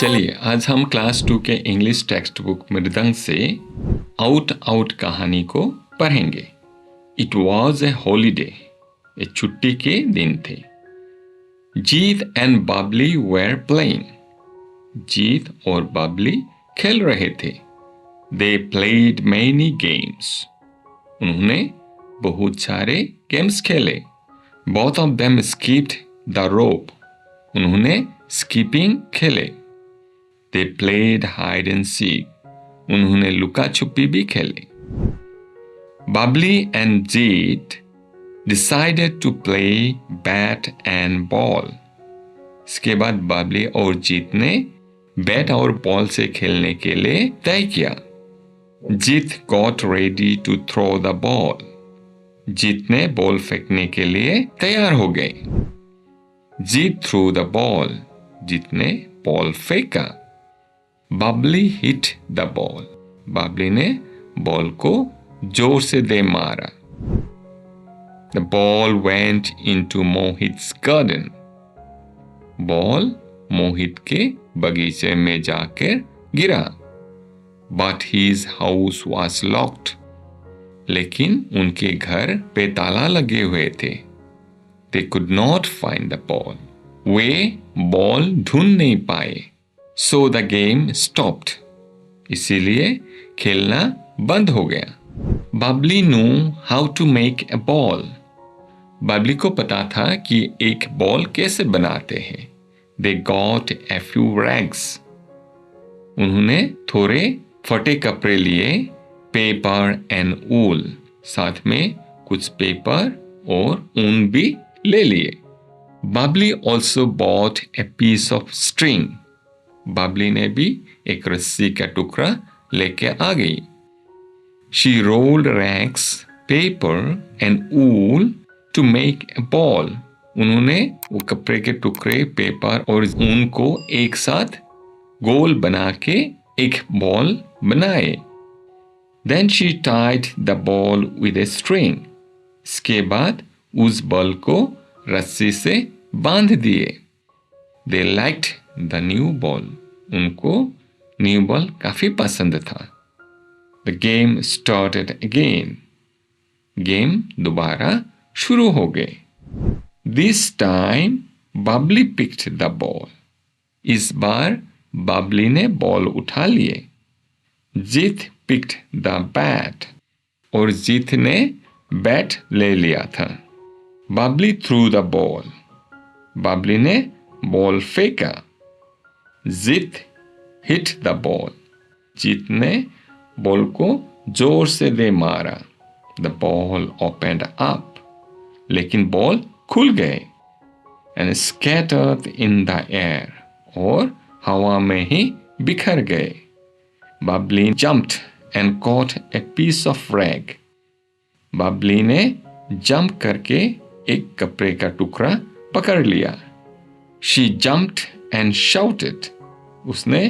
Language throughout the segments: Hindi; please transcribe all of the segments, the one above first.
चलिए आज हम क्लास 2 के इंग्लिश टेक्स्ट बुक मृदंग से आउट आउट कहानी को पढ़ेंगे। इट वॉज ए हॉलीडे, ये छुट्टी के दिन थे। जीत एंड बबली वेर प्लेइंग, जीत और बबली खेल रहे थे। दे प्लेड मैनी गेम्स, उन्होंने बहुत सारे गेम्स खेले। Both of them skipped the rope, उन्होंने स्कीपिंग खेले। They played hide and seek, उन्होंने लुका छुपी भी खेले। Bubbly and Jeet decided to play bat and ball. इसके बाद बबली और जीत ने बैट और बॉल से खेलने के लिए तय किया। जीत got ready to throw the ball. जीत ने बॉल फेंकने के लिए तैयार हो गए। जीत threw the ball, जीत ने बॉल फेंका। Babli hit the ball, Babli ने बॉल को जोर से दे मारा। The ball went into Mohit's garden, ball Mohit के बगीचे में जाकर गिरा। But his house was locked, लेकिन उनके घर पे ताला लगे हुए थे। They could not find the ball, वे बॉल ढूंढ नहीं पाए। So the game stopped, इसीलिए खेलना बंद हो गया। Babli knew how to make a ball, Babli को पता था कि एक बॉल कैसे बनाते हैं। They got a few rags, उन्होंने थोड़े फटे कपड़े लिए। पेपर एंड wool, साथ में कुछ पेपर और ऊन भी ले लिए। Babli also bought a piece of string, Babli ने भी एक रस्सी का टुकड़ा लेके आ गई। She rolled rags, paper and wool to make a ball. उन्होंने वो कपड़े के टुकड़े, पेपर और ऊन को एक साथ गोल बना के एक बॉल बनाए। Then she tied the ball with a string. इसके बाद उस बॉल को रस्सी से बांध दिए। They liked the new ball, उनको न्यू बॉल काफी पसंद था। The game started again, game दोबारा शुरू हो गए। This time Babli picked the ball, इस बार बबली ने बॉल उठा लिए। जीत picked the bat, और जीत ने बैट ले लिया था। Babli threw the ball, Babli ने बॉल फेंका। Jeet hit the ball, Jeet ने बॉल को जोर से दे मारा। द बॉल ओपनड अप, लेकिन बॉल खुल गए। And scattered in the air, और हवा में ही बिखर गए। Babli jumped and caught a piece of rag, Babli ने जंप करके एक कपड़े का टुकड़ा पकड़ लिया। She jumped and shouted, उसने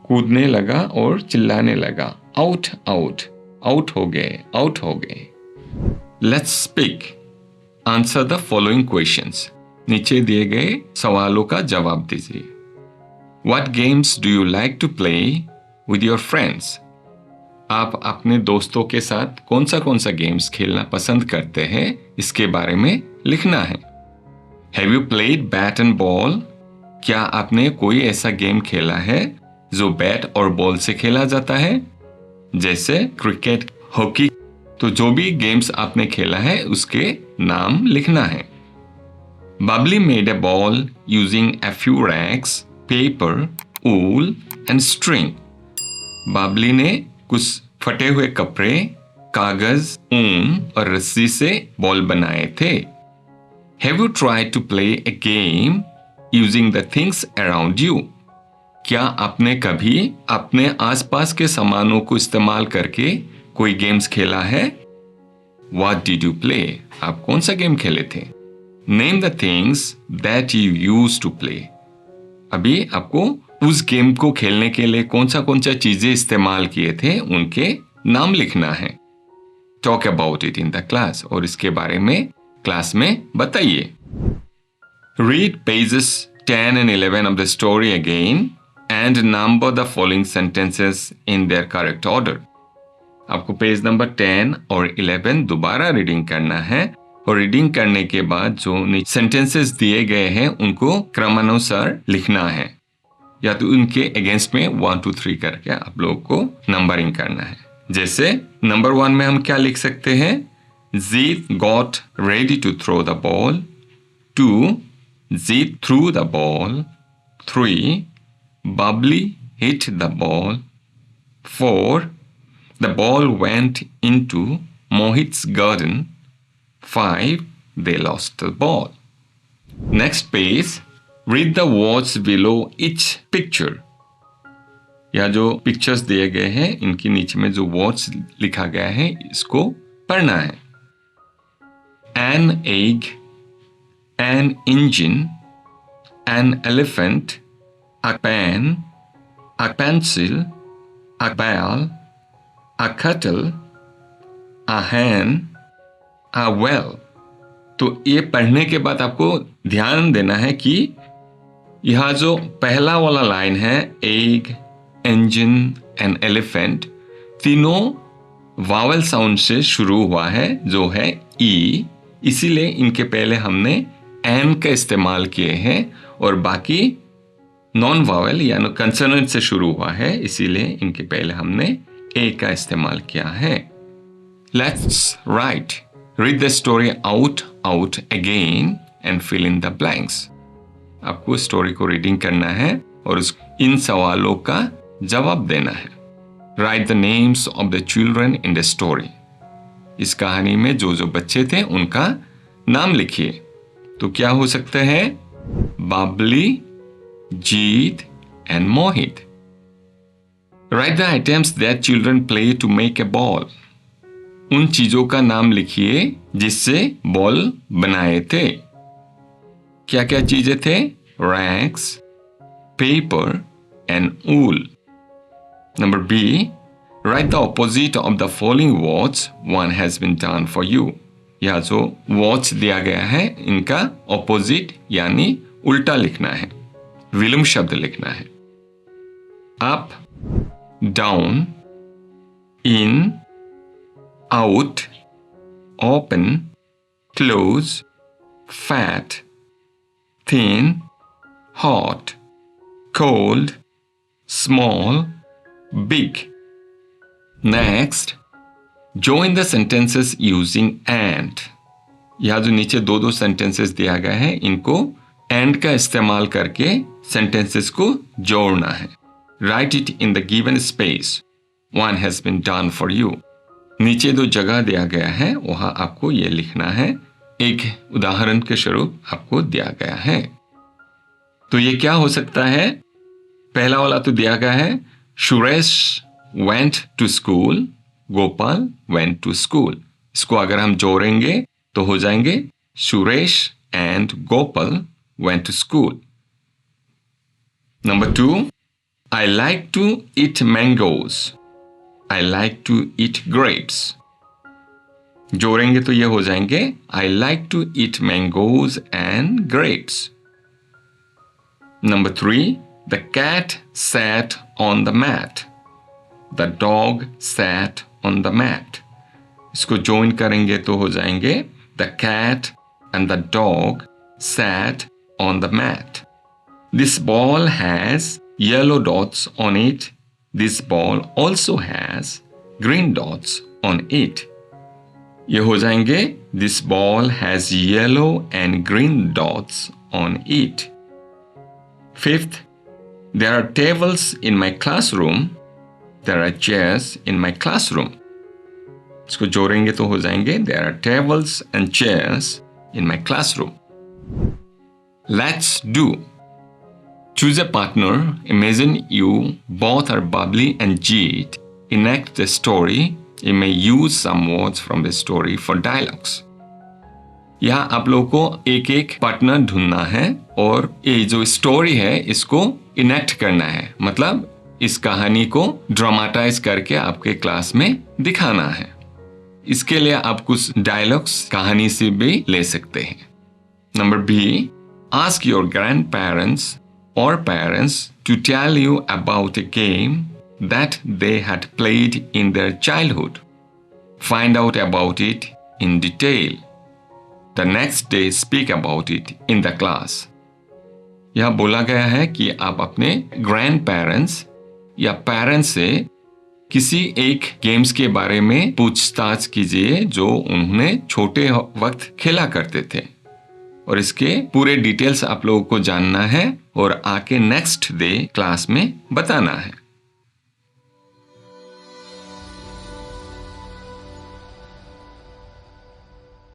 कूदने लगा और चिल्लाने लगा। आउट आउट, आउट हो गए, आउट हो गए। Let's speak. Answer the following questions. नीचे दिए गए सवालों का जवाब दीजिए। What games do you like to play with your friends? आप अपने दोस्तों के साथ कौन सा गेम्स खेलना पसंद करते हैं, इसके बारे में लिखना है। Have you played bat and ball? क्या आपने कोई ऐसा गेम खेला है जो बैट और बॉल से खेला जाता है, जैसे क्रिकेट, हॉकी? तो जो भी गेम्स आपने खेला है उसके नाम लिखना है। Babli made a ball using a few rags, paper, wool and string. Babli ने कुछ फटे हुए कपड़े, कागज, ऊन और रस्सी से बॉल बनाए थे। Have you tried to play a game using the things around you? क्या आपने कभी अपने आसपास के सामानों को इस्तेमाल करके कोई गेम्स खेला है? What did you play? आप कौन सा गेम खेले थे? Name the things that you used to play. अभी आपको उस गेम को खेलने के लिए कौन सा चीजें इस्तेमाल किए थे, उनके नाम लिखना है। Talk about it in the class, और इसके बारे में क्लास में बताइए। Read pages 10 and 11 of the story again and number the following sentences in their correct order. आपको पेज नंबर 10 और 11 दोबारा रीडिंग करना है और रीडिंग करने के बाद जो सेंटेंसेस दिए गए हैं उनको क्रमानुसार लिखना है, या तो उनके अगेंस्ट में 1 2 3 करके आप लोगों को नंबरिंग करना है। जैसे नंबर 1 में हम क्या लिख सकते हैं? Zeke got ready to throw the ball. 2. Zeke threw the ball. 3. Bubbly hit the ball. 4. The ball went into Mohit's garden. 5. They lost the ball. Next page. Read the words below each picture. या जो पिक्चर्स दिए गए हैं इनके नीचे में जो वर्ड्स लिखा गया है इसको पढ़ना है। An egg, an engine, an elephant, a pen, a pencil, a ball, a kettle, a hen, a well. तो ये पढ़ने के बाद आपको ध्यान देना है कि यहाँ जो पहला वाला लाइन है एग, इंजन एंड एलिफेंट, तीनों वावल साउंड से शुरू हुआ है जो है ई, इसीलिए इनके पहले हमने एन का इस्तेमाल किए हैं और बाकी नॉन वावल यानी कंसोनेंट से शुरू हुआ है, इसीलिए इनके पहले हमने ए का इस्तेमाल किया है। Let's write, read the story out again and fill in the blanks. आपको स्टोरी को रीडिंग करना है और इन सवालों का जवाब देना है। Write the names of the children in the story. इस कहानी में जो बच्चे थे उनका नाम लिखिए। तो क्या हो सकता है? Babli, Jeet and Mohit. Write the items that children play to make a ball. उन चीजों का नाम लिखिए जिससे बॉल बनाए थे। क्या क्या चीजें थे? Rags, paper and wool. Number B, write the opposite of the following words one has been done for you. यह जो words दिया गया है इनका opposite यानी उल्टा लिखना है, विलोम शब्द लिखना है। up, down, in, out, open, close, fat, thin, hot, cold, small, big. Next, join the sentences using and. यहाँ जो नीचे दो सेंटेंसेस दिया गया है इनको and का इस्तेमाल करके सेंटेंसेस को जोड़ना है। Write it in the given space. One has been done for you. नीचे जो जगह दिया गया है वहां आपको ये लिखना है। एक उदाहरण के स्वरूप आपको दिया गया है। तो ये क्या हो सकता है? पहला वाला तो दिया गया है Suresh went to school, Gopal went to school. इसको अगर हम जोड़ेंगे तो हो जाएंगे Suresh and Gopal went to school. Number 2, I like to eat mangoes. I like to eat grapes. जोड़ेंगे तो ये हो जाएंगे I like to eat mangoes and grapes. Number 3, the cat sat on the mat. The dog sat on the mat. इसको join करेंगे तो हो जाएंगे the cat and the dog sat on the mat. This ball has yellow dots on it. This ball also has green dots on it. ये हो जाएंगे this ball has yellow and green dots on it. Fifth, there are tables in my classroom. There are chairs in my classroom. इसको जोड़ेंगे तो हो जाएंगे there are tables and chairs in my classroom. Let's do. Choose a partner. Imagine you both are Bubbly and Jeet. Enact the story. You may use some words from the story for dialogues. यहाँ आप लोगों को एक एक पार्टनर ढूंढना है और ये जो स्टोरी है इसको इनेक्ट करना है, मतलब इस कहानी को ड्रामेटाइज करके आपके क्लास में दिखाना है। इसके लिए आप कुछ डायलॉग्स कहानी से भी ले सकते हैं। Number B, ask your grandparents or parents to tell you about a game that they had played in their childhood. Find out about it in detail. The next day speak about it in the class. यह बोला गया है कि आप अपने ग्रैंड पेरेंट्स या पेरेंट्स से किसी एक गेम्स के बारे में पूछताछ कीजिए जो उन्होंने छोटे वक्त खेला करते थे, और इसके पूरे डिटेल्स आप लोगों को जानना है और आके नेक्स्ट डे क्लास में बताना है।